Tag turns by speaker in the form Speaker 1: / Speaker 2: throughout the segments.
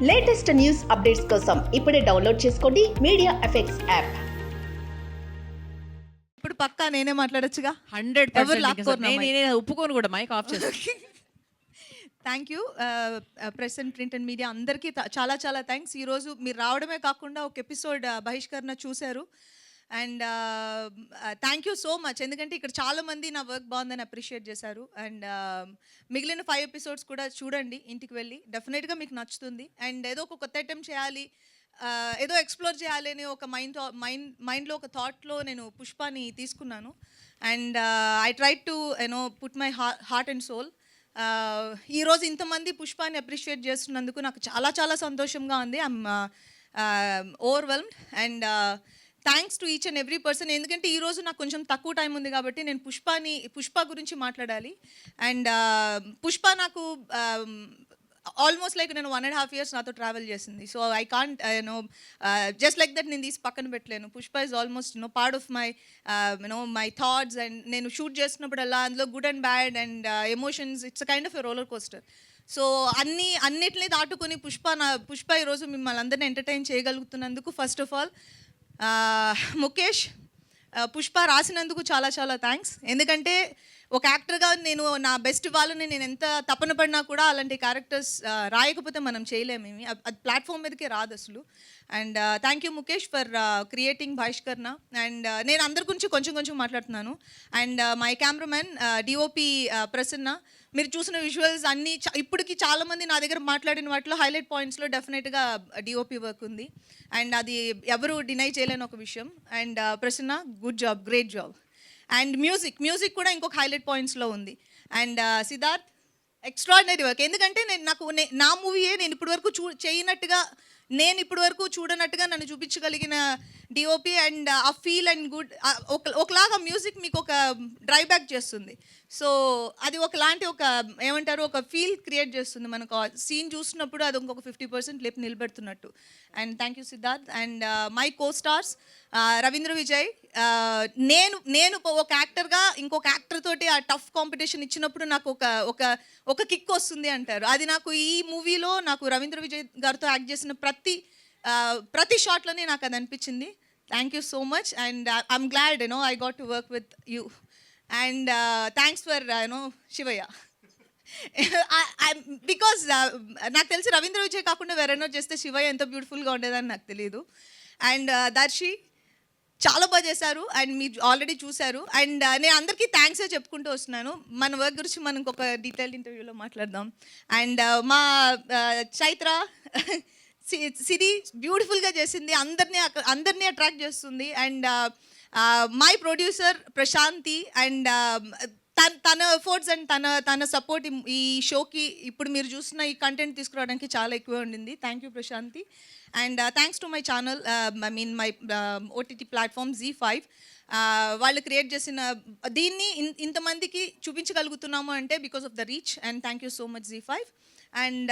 Speaker 1: Latest news updates కోసం ఇప్పుడే download చేసుకోండి మీడియా ఎఫెక్ట్స్ యాప్.
Speaker 2: ఇప్పుడు పక్కా నేనే మాట్లాడొచ్చుగా.
Speaker 3: 100% నేనే ఒప్పుకోను కూడా. మైక్ ఆఫ్ చేస్తా.
Speaker 2: Thank you press and print and media అందరికీ చాలా చాలా థ్యాంక్స్. ఈరోజు మీరు రావడమే కాకుండా ఒక ఎపిసోడ్ బహిష్కరణ చూశారు. And thank you so much. ఎందుకంటే ఇక్కడ చాలామంది నా వర్క్ బాగుందని అప్రిషియేట్ చేశారు. అండ్ మిగిలిన 5 ఎపిసోడ్స్ కూడా చూడండి ఇంటికి వెళ్ళి, డెఫినెట్గా మీకు నచ్చుతుంది. అండ్ ఏదో ఒక కొత్త ఐటెం చేయాలి, ఏదో ఎక్స్ప్లోర్ చేయాలి అనే ఒక మైండ్లో ఒక థాట్లో నేను పుష్పాని తీసుకున్నాను. And I try to put my heart and soul. ఈరోజు ఇంతమంది పుష్పాని అప్రిషియేట్ చేస్తున్నందుకు నాకు చాలా చాలా సంతోషంగా ఉంది. I'm overwhelmed and thanks to each and every person. ఎందుకంటే ఈరోజు నాకు కొంచెం తక్కువ టైం ఉంది కాబట్టి నేను పుష్ప గురించి మాట్లాడాలి. అండ్ పుష్ప నాకు ఆల్మోస్ట్ లైక్ నేను 1.5 years నాతో ట్రావెల్ చేసింది. So I can't just like that నేను తీసి పక్కన పెట్టలేను. Pushpa is almost part of my thoughts. And నేను షూట్ చేస్తున్నప్పుడల్లా అందులో good and bad and emotions, it's a kind of a roller coaster. So అన్నిటిని దాటుకొని పుష్ప ఈరోజు మిమ్మల్ని అందరినీ ఎంటర్టైన్ చేయగలుగుతున్నందుకు first of all Mukesh, Pushpa రాసినందుకు చాలా చాలా థ్యాంక్స్. ఎందుకంటే ఒక యాక్టర్గా నేను నా బెస్ట్ వాళ్ళని నేను ఎంత తపన పడినా కూడా అలాంటి క్యారెక్టర్స్ రాయకపోతే మనం చేయలేమేమి, అది ప్లాట్ఫామ్ మీదకే రాదు అసలు. And thank you Mukesh for creating బహిష్కరణ. అండ్ నేను అందరి గురించి కొంచెం మాట్లాడుతున్నాను. And my cameraman DOP Prasanna, మీరు చూసిన విజువల్స్ అన్నీ ఇప్పటికి చాలామంది నా దగ్గర మాట్లాడిన వాటిలో హైలైట్ పాయింట్స్లో డెఫినెట్గా డిఓపి వర్క్ ఉంది. అండ్ అది ఎవరు డినై చేయలేని ఒక విషయం. And Prasanna, good job, great job. And music కూడా ఇంకొక హైలైట్ పాయింట్స్లో ఉంది. And Siddharth, extraordinary work. ఎందుకంటే నా మూవీయే నేను ఇప్పటివరకు చూడనట్టుగా నన్ను చూపించగలిగిన డిఓపి. అండ్ ఆ ఫీల్ అండ్ గుడ్ ఒకలాగా మ్యూజిక్ మీకు ఒక డ్రైవ్ బ్యాక్ చేస్తుంది. సో అది ఒకలాంటి ఒక ఫీల్ క్రియేట్ చేస్తుంది. మనకు సీన్ చూసినప్పుడు అది ఇంకొక 50% లేపు నిలబెడుతున్నట్టు. And thank you Siddharth. And my co stars Ravindra Vijay, నేను ఒక యాక్టర్గా ఇంకొక యాక్టర్ తోటి ఆ టఫ్ కాంపిటీషన్ ఇచ్చినప్పుడు నాకు ఒక కిక్ వస్తుంది అంటారు. అది నాకు ఈ మూవీలో నాకు రవీంద్ర విజయ్ గారితో యాక్ట్ చేసిన ప్రతి షాట్లోనే నాకు అది అనిపించింది. Thank you so much. And I'm glad I got to work with you. And thanks for Shivayya. Because నాకు తెలిసి రవీంద్ర విజయ్ కాకుండా వేరెన్నో చేస్తే శివయ్య ఎంత బ్యూటిఫుల్గా ఉండేదని నాకు తెలియదు. అండ్ దర్శి చాలా బాగా చేశారు. అండ్ మీరు ఆల్రెడీ చూశారు. అండ్ నేను అందరికీ థ్యాంక్సే చెప్పుకుంటూ వస్తున్నాను. మన వర్క్ గురించి మనం ఇంకొక డీటెయిల్ ఇంటర్వ్యూలో మాట్లాడదాం. అండ్ మా చైత్ర సిరి బ్యూటిఫుల్గా చేసింది, అందరినీ అట్రాక్ట్ చేస్తుంది. And my producer Prashanti, and తన ఎఫర్ట్స్ అండ్ తన సపోర్ట్ ఈ షోకి ఇప్పుడు మీరు చూసిన ఈ కంటెంట్ తీసుకురావడానికి చాలా ఎక్కువ ఉండింది. Thank you Prashanti. And thanks to my channel, my OTT platform ZEE5. వాళ్ళు క్రియేట్ చేసిన దీన్ని ఇంతమందికి చూపించగలుగుతున్నాము అంటే because of the reach. And thank you so much ZEE5. And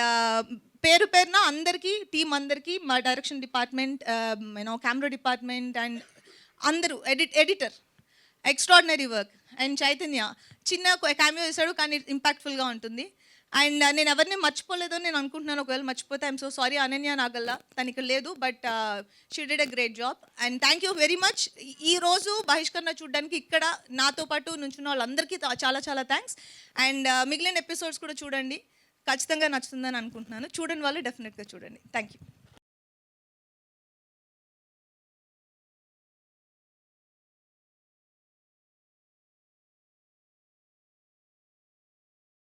Speaker 2: పేరున అందరికీ, టీం అందరికీ, మా direction department, camera department and అందరూ, editor, extraordinary work. And Chaitanya చిన్న క్యామియో చేశాడు కానీ ఇంపాక్ట్ఫుల్గా ఉంటుంది. అండ్ నేను ఎవరిని మర్చిపోలేదని నేను అనుకుంటున్నాను. ఒకవేళ మర్చిపోతే I'm so sorry. Ananya Nagalla తను ఇక్కడ లేదు, but she did a great job. And thank you very much. ఈరోజు బహిష్కరణ చూడడానికి ఇక్కడ నాతో పాటు నుంచున్న వాళ్ళందరికీ చాలా చాలా థ్యాంక్స్. అండ్ మిగిలిన ఎపిసోడ్స్ కూడా చూడండి, ఖచ్చితంగా నచ్చుతుందని అనుకుంటున్నాను. చూడని వాళ్ళు డెఫినెట్గా చూడండి. Thank you.